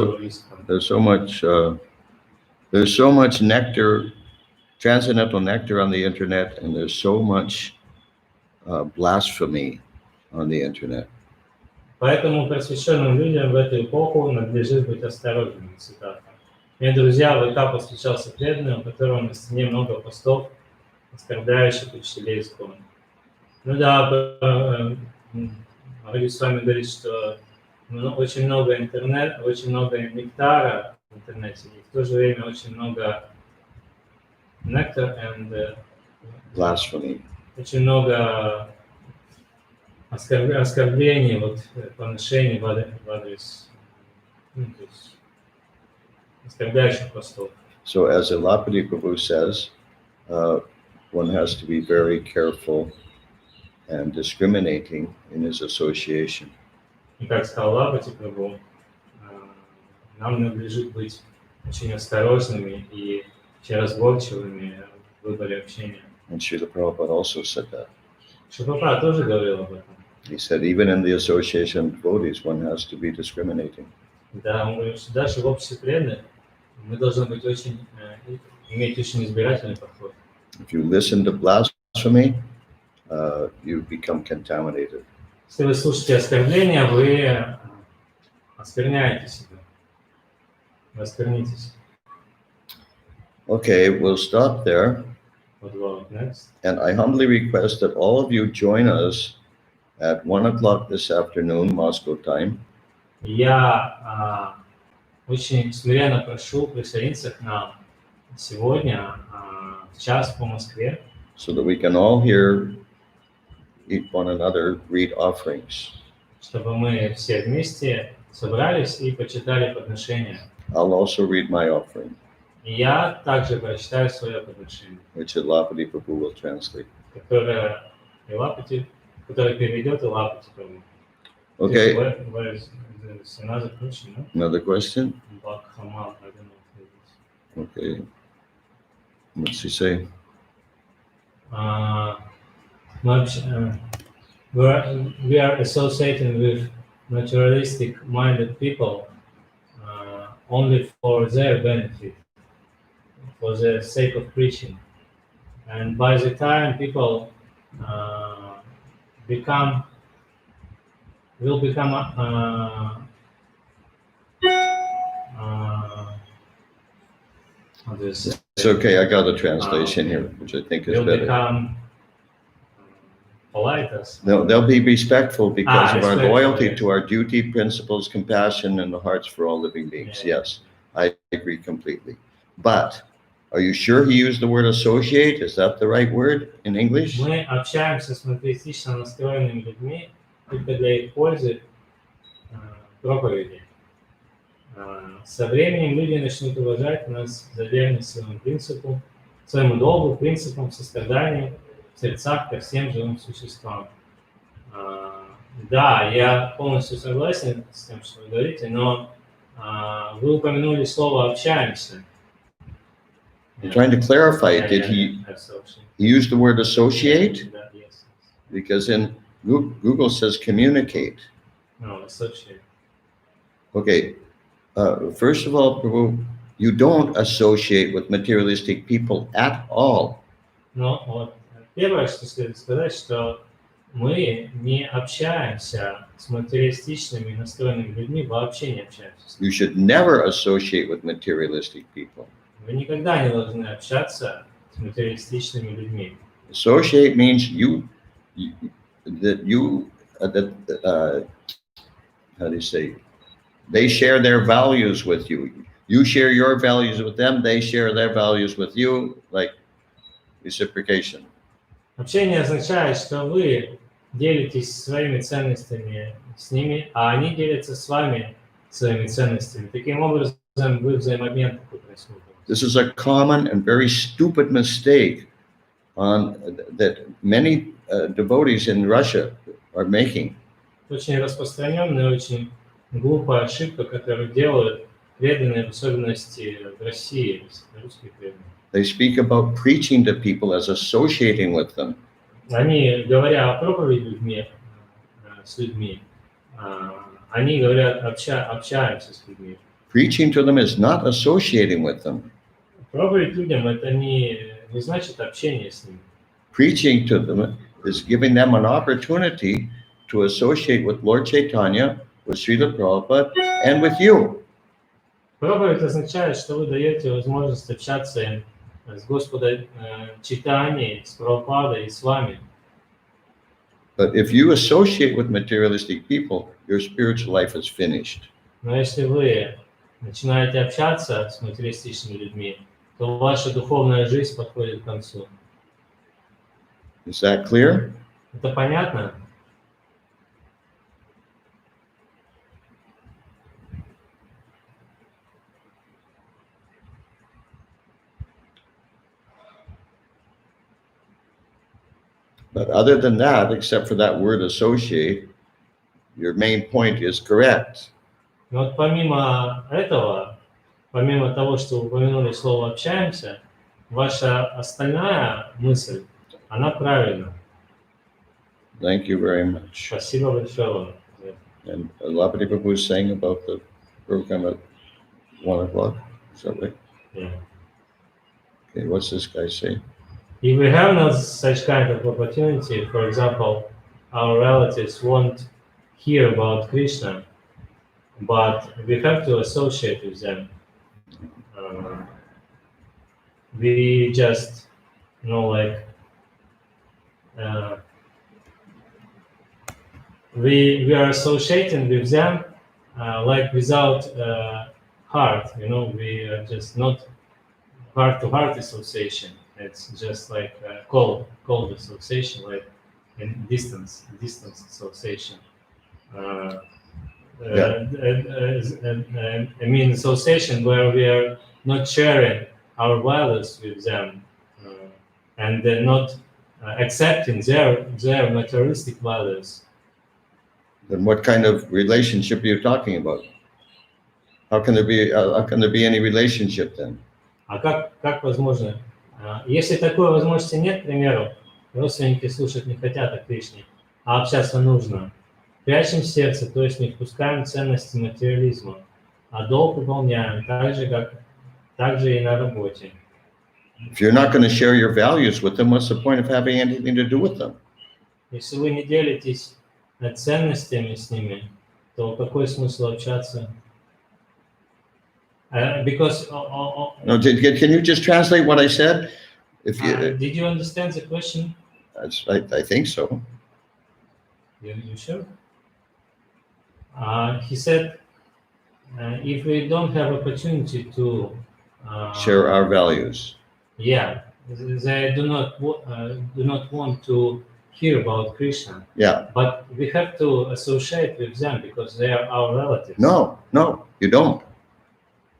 so much nectar, transcendental nectar on the internet, and there's so much blasphemy on the internet. Поэтому просвещенным людям в эту эпоху надлежит быть осторожными. Цитата. Мне, друзья, в ВК повстречался преданный, у которого на стене много постов, оскорбляющих учителей ИСКОН. Ну да, могу с вами говорить, что очень много нектара в интернете, и в то же время очень много нектара и blasphemy. Очень много оскорблений, поношений в адрес оскорбляющих постов. So as Lapati Prabhu says, one has to be very careful and discriminating in his association. И как сказал Лапати Прабху, нам надлежит быть очень осторожными и очень разборчивыми в выборе общения. And Srila Prabhupada also said that. Шрила тоже говорил об этом. He said even in the association of devotees, one has to be discriminating. Да, он говорит, что даже в обществе преданных мы должны быть иметь очень избирательный подход. If you listen to blasphemy, you become contaminated. Если вы слушаете оскорбления, вы оскверняете себя. Восквернитесь. Okay, we'll stop there. What about next? And I humbly request that all of you join us at 1 o'clock this afternoon, Moscow time. Я очень смиренно прошу присоединиться к нам сегодня в час по Москве, so that we can all hear one another read offerings. чтобы мы все вместе собрались и почитали подношения. I'll also read my offering, И я также прочитаю свое подношение, which Ilapati Prabhu will translate. которое переведет Илапати Прабху. Okay, Where is another question, no? another question? Bhag, I don't know what it is. Okay. What's he say? We are associating with materialistic-minded people only for their benefit, for the sake of preaching. And by the time people will become It's okay, I got a translation here, which I think is will better. become polite us. They'll be respectful because of our respectful, loyalty yes. to our duty, principles, compassion, and the hearts for all living beings. Yeah. Yes, I agree completely. But are you sure he used the word associate? Is that the right word in English? Мы общаемся с материалистично настроенными людьми только для их пользы проповеди. Со временем люди начнут уважать нас за верность своему принципу, своему долгу, принципам, состраданию в сердцах ко всем живым существам. Да, я полностью согласен с тем, что вы говорите, но вы упомянули слово «общаемся». I'm trying to clarify, did he use the word associate? Yes. Because in Google says communicate. No, associate. Okay, first of all, Prabhu, you don't associate with materialistic people at all. Но вот первое, что следует сказать, что мы не общаемся с материалистичными настроенными людьми, вообще не общаемся. You should never associate with materialistic people. Вы никогда не должны общаться с материалистичными людьми. Associate means how do you say? They share their values with you. You share your values with them. They share their values with you, like reciprocation. Общение означает, что вы делитесь своими ценностями с ними, а они делятся с вами своими ценностями. Таким образом, вы взаимообмен такой происходит. This is a common and very stupid mistake that many devotees in Russia are making. Очень распространенная, очень глупая ошибка, которую делают преданные, в особенности в России, русские преданные. They speak about preaching to people as associating with them. Они, говоря о проповеди с людьми, они говорят, общаемся с людьми. Preaching to them is not associating with them. Проповедь людям — это не значит общение с ними. Preaching to them is giving them an opportunity to associate with Lord Chaitanya, with Srila Prabhupada, and with you. Проповедь означает, что вы даете возможность общаться им с Господом Чайтаньей, с Прабхупадой и с вами. But if you associate with materialistic people, your spiritual life is finished. Но если вы начинаете общаться с материалистичными людьми, то ваша духовная жизнь подходит к концу. Is that clear? Это понятно? But other than that, except for that word associate, your main point is correct. Но вот помимо этого, помимо того, что вы упомянули слово «общаемся», ваша остальная мысль, она правильна. Thank you very much. Спасибо большое вам. And Lapati Prabhu is saying about the program at 1 o'clock. Is that right? Yeah. Okay, what's this guy saying? If we have not such kind of opportunity, for example, our relatives won't hear about Krishna, but we have to associate with them. we just, like, we are associating with them like without heart, we are just not heart-to-heart association. It's just like cold association, like in distance association. I mean, association where we are not sharing our values with them, and they're not accepting their materialistic values. Then what kind of relationship are you talking about? How can there be any relationship then? А как возможно? Если такой возможности нет, к примеру, родственники слушать не хотят о Кришне, а общаться нужно, прячем сердце, то есть не впускаем ценности материализма, а долг выполняем так же и на работе. If you're not going to share your values with them, what's the point of having anything to do with them? Если вы не делитесь ценностями с ними, то какой смысл общаться? Because No, can you just translate what I said? If you, did you understand the question? I think so. You sure? He said, if we don't have opportunity to Share our values. Yeah, they do not want to hear about Krishna. Yeah. But we have to associate with them because they are our relatives. No, you don't.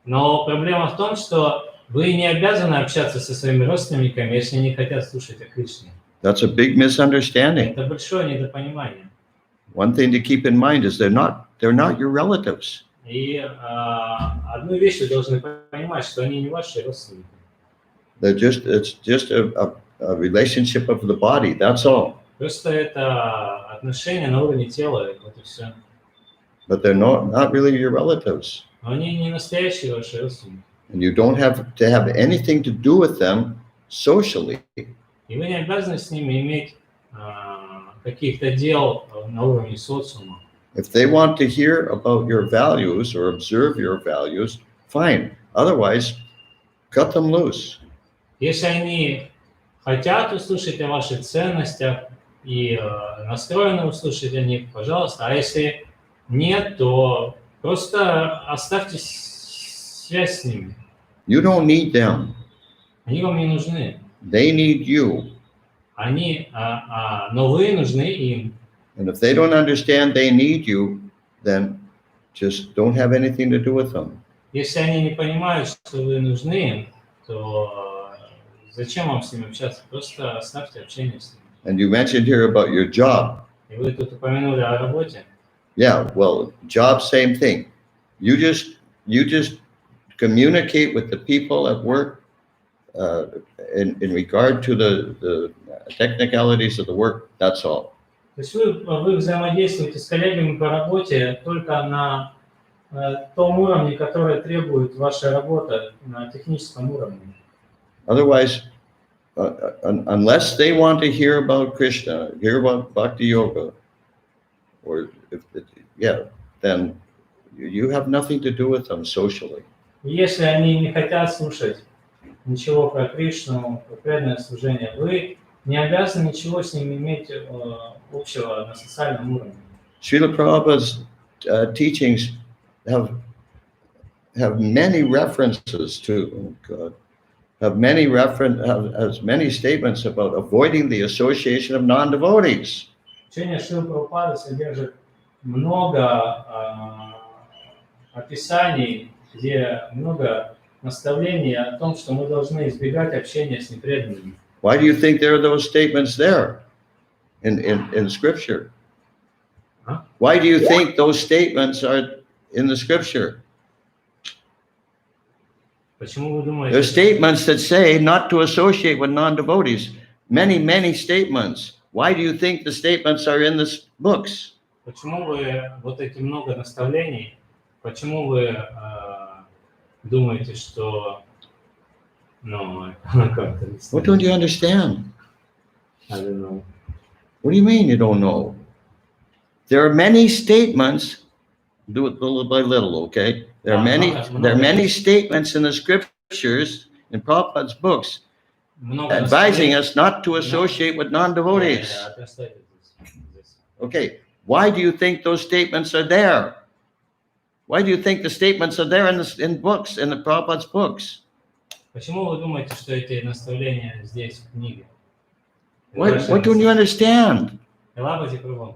Но проблема в том, что вы не обязаны общаться со своими родственниками, если они хотят слушать о Кришне. That's a big misunderstanding. Это большое недопонимание. One thing to keep in mind is they're not your relatives. И одну вещь вы должны понимать, что они не ваши родственники. It's just a relationship of the body. That's all. Просто это отношения на уровне тела, вот и все. But they're not really your relatives. Но они не настоящие ваши родственники. And you don't have to have anything to do with them socially. И вы не обязаны с ними иметь каких-то дел на уровне социума. If they want to hear about your values or observe your values, fine. Otherwise, cut them loose. Если они хотят услышать о ваших ценностях и настроены услышать о них, пожалуйста. А если нет, то просто оставьте связь с ними. You don't need them. Они вам не нужны. They need you. Но вы нужны им. And if they don't understand they need you, then just don't have anything to do with them. Если они не понимают, что вы нужны им, то зачем вам с ними общаться? Просто оставьте общение с ними. And you mentioned here about your job. И вы тут упомянули о работе. Yeah, well, job, same thing. You just communicate with the people at work in regard to the technicalities of the work. That's all. То есть вы взаимодействуете с коллегами по работе только на том уровне, который требует ваша работа, на техническом уровне. Otherwise, unless they want to hear about Krishna, hear about Bhakti Yoga, or then you have nothing to do with them socially. Если они не хотят слушать ничего про Кришну, про преданное служение, вы не обязаны ничего с ними иметь общего на социальном уровне. Srila Prabhupada's teachings have many references to God. Has many statements about avoiding the association of non-devotees. Учение Шрилы Прабхупады содержит много описаний, где много наставлений о том, что мы должны избегать общения с непреданными. Why do you think there are those statements there in Scripture? Huh? Why do you think those statements are in the Scripture? Почему вы думаете? There are statements that say not to associate with non-devotees. Many statements. Why do you think the statements are in the books? Почему вы вот эти много наставлений? Почему вы думаете, что What don't you understand? I don't know. What do you mean you don't know? There are many statements Do it little by little, okay? There are many statements in the scriptures, in Prabhupada's books, Много advising наставлений. us not to associate with non-devotees. Translate this. Okay, why do you think those statements are there? Why do you think the statements are there in books, in the Prabhupada's books? Почему вы думаете, что эти наставления здесь в книге? What don't you understand? Элабати кругом.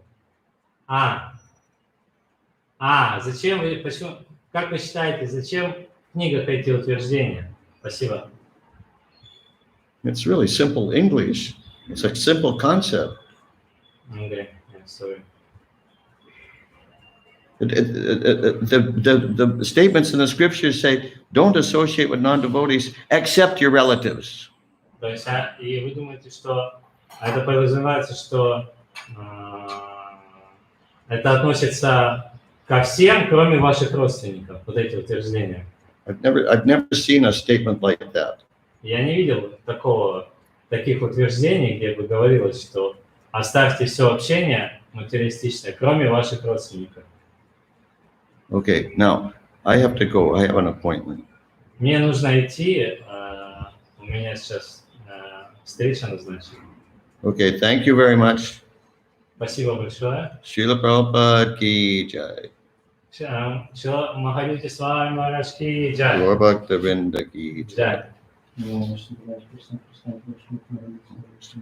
Зачем вы, почему, как вы считаете, зачем в книгах эти утверждения? Спасибо. It's really simple English. It's a simple concept. Okay, sorry. The statements in the scriptures say, don't associate with non-devotees except your relatives. То есть, и вы думаете, что это подразумевается, что это относится ко всем, кроме ваших родственников, вот эти утверждения? I've never seen a statement like that. Я не видел таких утверждений, где бы говорилось, что оставьте все общение материалистичное, кроме ваших родственников. Okay, now I have to go. I have an appointment. Мне нужно идти. У меня сейчас встреча назначена. Okay, thank you very much. Спасибо большое. Srila Prabhupada ki jai. Махадити с вами, Махарадж ки джай. Gaur Bhakta Vrinda ki jai. Джай.